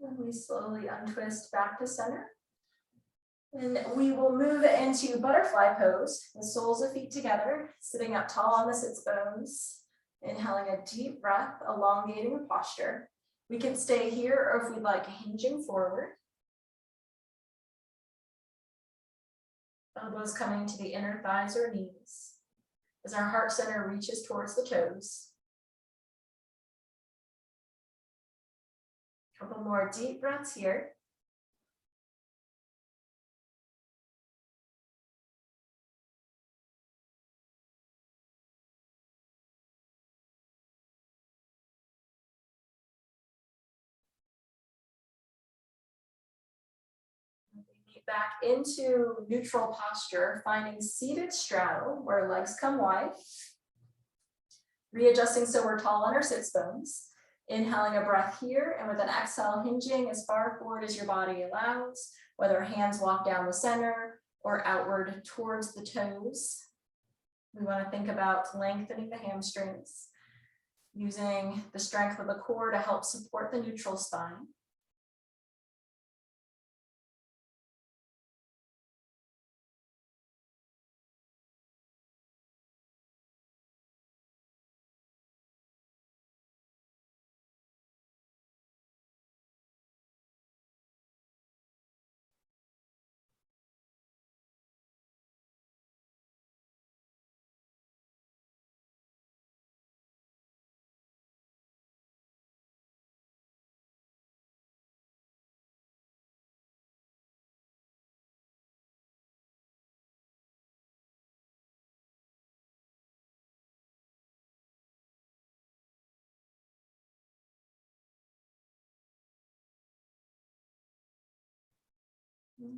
And we slowly untwist back to center. And we will move into butterfly pose, the soles of feet together, sitting up tall on the sits bones, inhaling a deep breath, elongating the posture. We can stay here, or if we'd like, hinging forward. Elbows coming to the inner thighs or knees, as our heart center reaches towards the toes. Couple more deep breaths here. Back into neutral posture, finding seated straddle where legs come wide. Readjusting so we're tall on our sits bones. Inhaling a breath here, and with an exhale, hinging as far forward as your body allows, whether hands walk down the center or outward towards the toes. We want to think about lengthening the hamstrings, using the strength of the core to help support the neutral spine.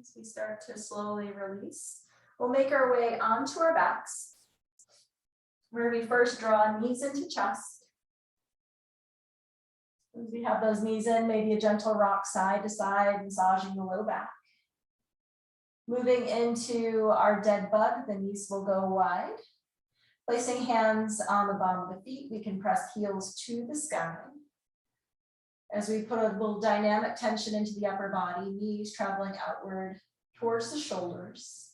As we start to slowly release, we'll make our way onto our backs, where we first draw knees into chest. As we have those knees in, maybe a gentle rock side to side, massaging the low back. Moving into our dead bug, the knees will go wide. Placing hands on the bottom of the feet, we can press heels to the sky. As we put a little dynamic tension into the upper body, knees traveling outward towards the shoulders.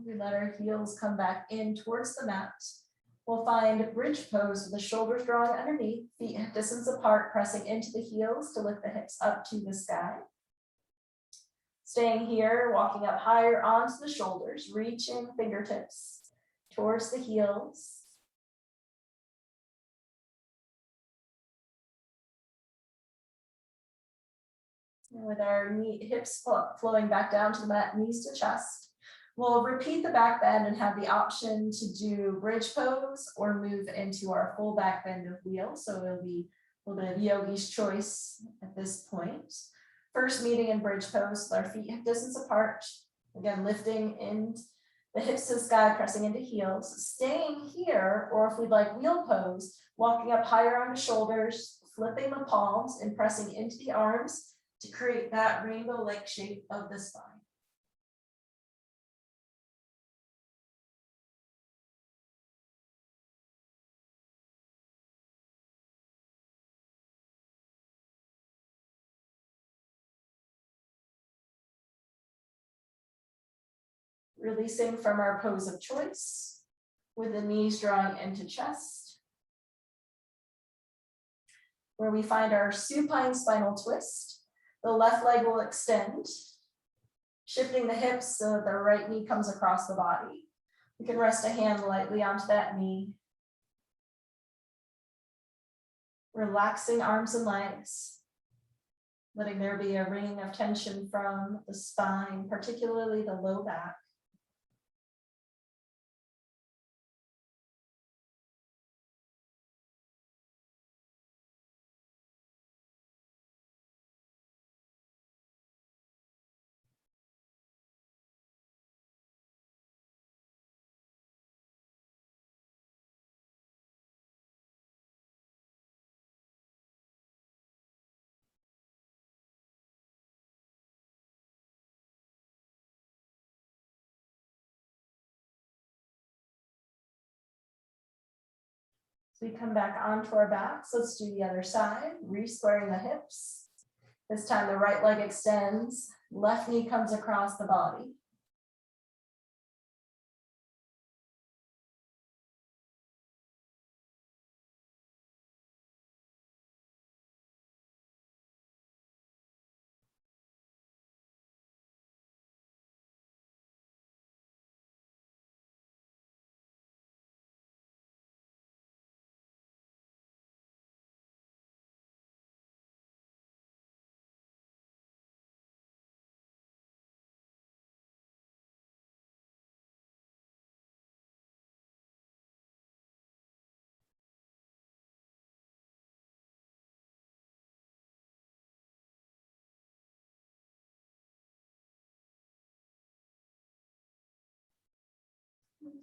We let our heels come back in towards the mat. We'll find bridge pose with the shoulders drawing underneath, feet hip distance apart, pressing into the heels to lift the hips up to the sky. Staying here, walking up higher onto the shoulders, reaching fingertips towards the heels. And with our hips flowing back down to the mat, knees to chest, We'll repeat the back bend and have the option to do bridge pose or move into our full back bend of wheel. So it'll be a little bit of yogi's choice at this point. First meeting in bridge pose, with our feet hip distance apart. Again, lifting in the hips to the sky, pressing into heels, staying here, or if we'd like wheel pose, walking up higher on the shoulders, flipping the palms and pressing into the arms to create that rainbow-like shape of the spine. Releasing from our pose of choice with the knees drawing into chest, where we find our supine spinal twist. The left leg will extend, shifting the hips so that the right knee comes across the body. You can rest a hand lightly onto that knee. Relaxing arms and legs, letting there be a ring of tension from the spine, particularly the low back. So we come back onto our backs. Let's do the other side, re-squaring the hips. This time the right leg extends, left knee comes across the body.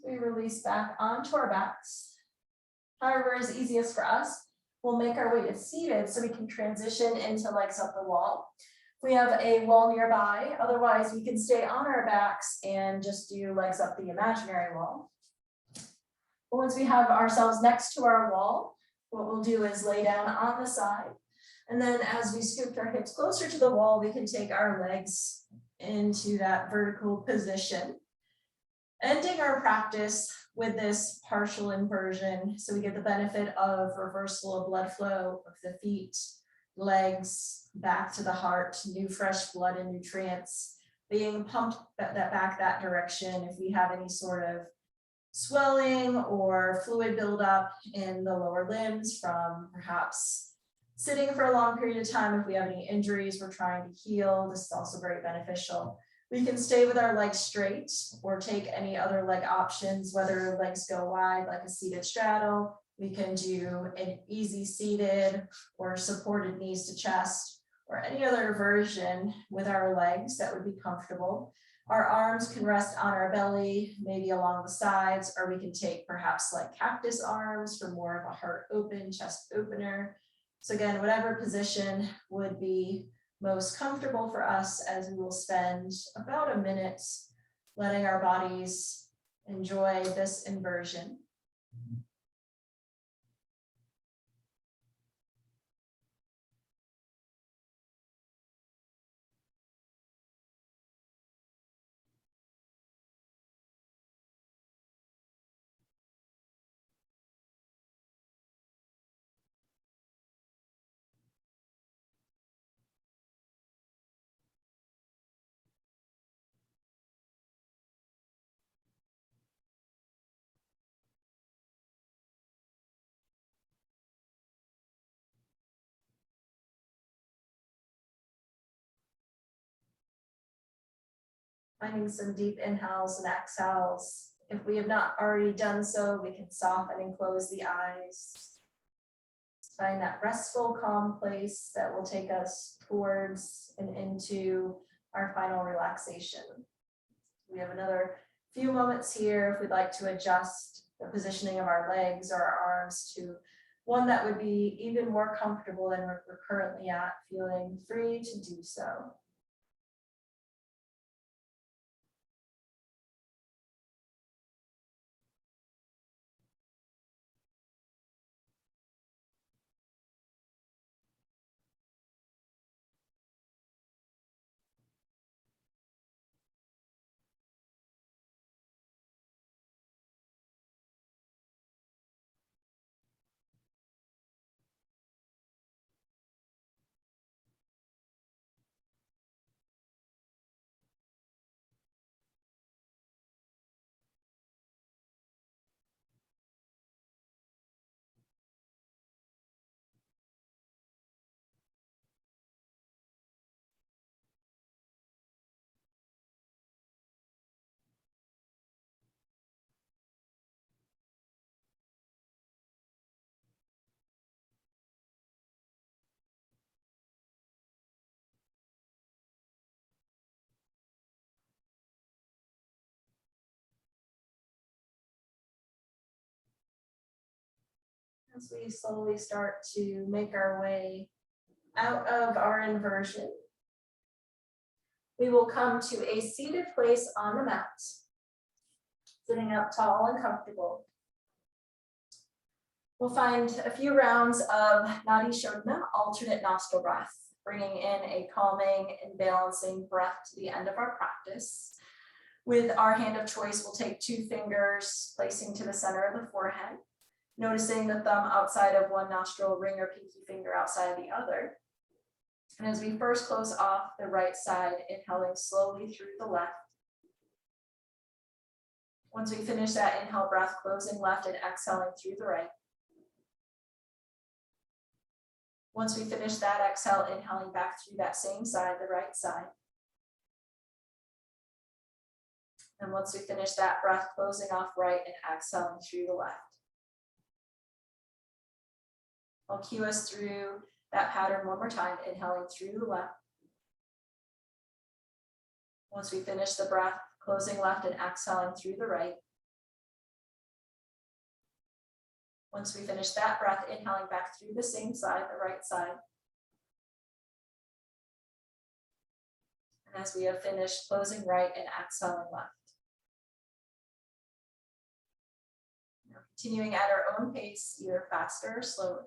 We release back onto our backs. However is easiest for us, we'll make our way to seated so we can transition into legs up the wall. We have a wall nearby, otherwise we can stay on our backs and just do legs up the imaginary wall. But once we have ourselves next to our wall, what we'll do is lay down on the side. And then as we scoop our hips closer to the wall, we can take our legs into that vertical position. Ending our practice with this partial inversion, so we get the benefit of reversal of blood flow of the feet, legs, back to the heart, new fresh blood and nutrients being pumped back that direction. If we have any sort of swelling or fluid buildup in the lower limbs from perhaps sitting for a long period of time, if we have any injuries we're trying to heal, this is also very beneficial. We can stay with our legs straight or take any other leg options, whether legs go wide like a seated straddle. We can do an easy seated or supported knees to chest or any other version with our legs that would be comfortable. Our arms can rest on our belly, maybe along the sides, or we can take perhaps like cactus arms for more of a heart open, chest opener. So again, whatever position would be most comfortable for us, as we will spend about a minute letting our bodies enjoy this inversion. Finding some deep inhales and exhales. If we have not already done so, we can soften and close the eyes. Find that restful, calm place that will take us towards and into our final relaxation. We have another few moments here if we'd like to adjust the positioning of our legs or our arms to one that would be even more comfortable than we're currently at, feeling free to do so. As we slowly start to make our way out of our inversion, we will come to a seated place on the mat, sitting up tall and comfortable. We'll find a few rounds of Nadi Shodhana, alternate nostril breath, bringing in a calming and balancing breath to the end of our practice. With our hand of choice, we'll take 2 fingers, placing to the center of the forehead, noticing the thumb outside of one nostril, ring or pinky finger outside of the other. And as we first close off the right side, inhaling slowly through the left. Once we finish that inhale breath, closing left and exhaling through the right. Once we finish that exhale, inhaling back through that same side, the right side. And once we finish that breath, closing off right and exhaling through the left. I'll cue us through that pattern one more time, inhaling through the left. Once we finish the breath, closing left and exhaling through the right. Once we finish that breath, inhaling back through the same side, the right side. And as we have finished, closing right and exhaling left. Now continuing at our own pace, either faster or slower.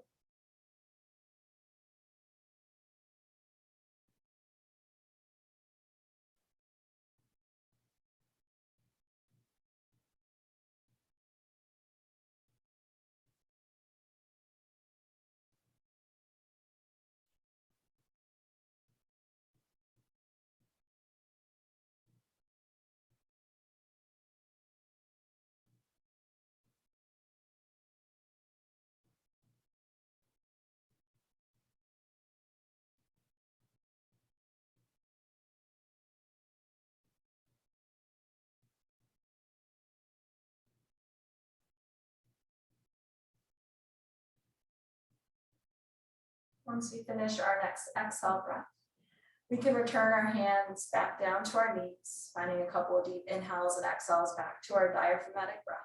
Once we finish our next exhale breath, we can return our hands back down to our knees, finding a couple of deep inhales and exhales back to our diaphragmatic breath.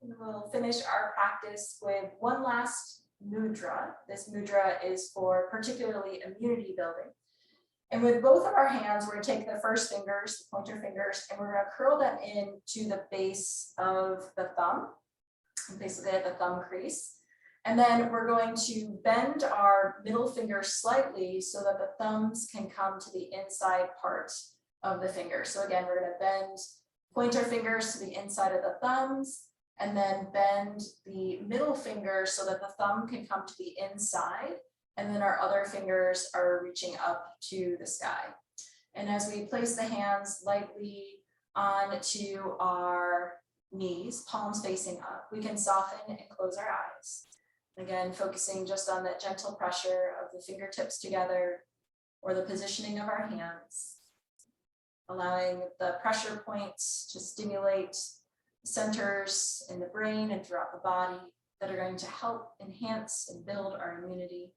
And we'll finish our practice with one last mudra. This mudra is for particularly immunity building. And with both of our hands, we're going to take the first fingers, the pointer fingers, and we're going to curl them into the base of the thumb, basically at the thumb crease. And then we're going to bend our middle finger slightly so that the thumbs can come to the inside part of the finger. So again, we're going to bend pointer fingers to the inside of the thumbs, and then bend the middle finger so that the thumb can come to the inside. And then our other fingers are reaching up to the sky. And as we place the hands lightly onto our knees, palms facing up. We can soften and close our eyes. Again, focusing just on that gentle pressure of the fingertips together or the positioning of our hands, allowing the pressure points to stimulate centers in the brain and throughout the body that are going to help enhance and build our immunity.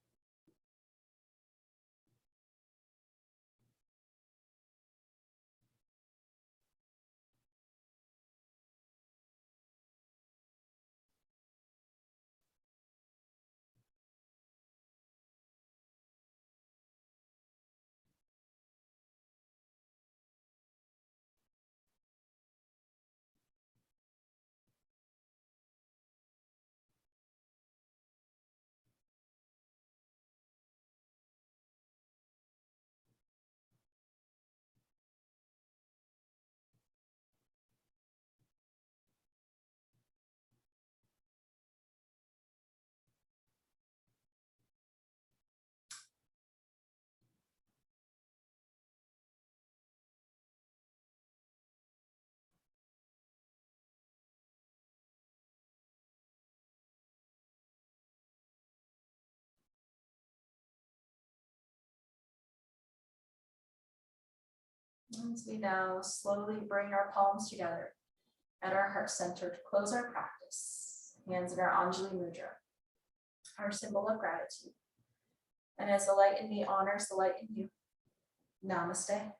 As we now slowly bring our palms together at our heart center to close our practice, hands in our Anjali Mudra, our symbol of gratitude. And as the light in me honors the light in you, namaste.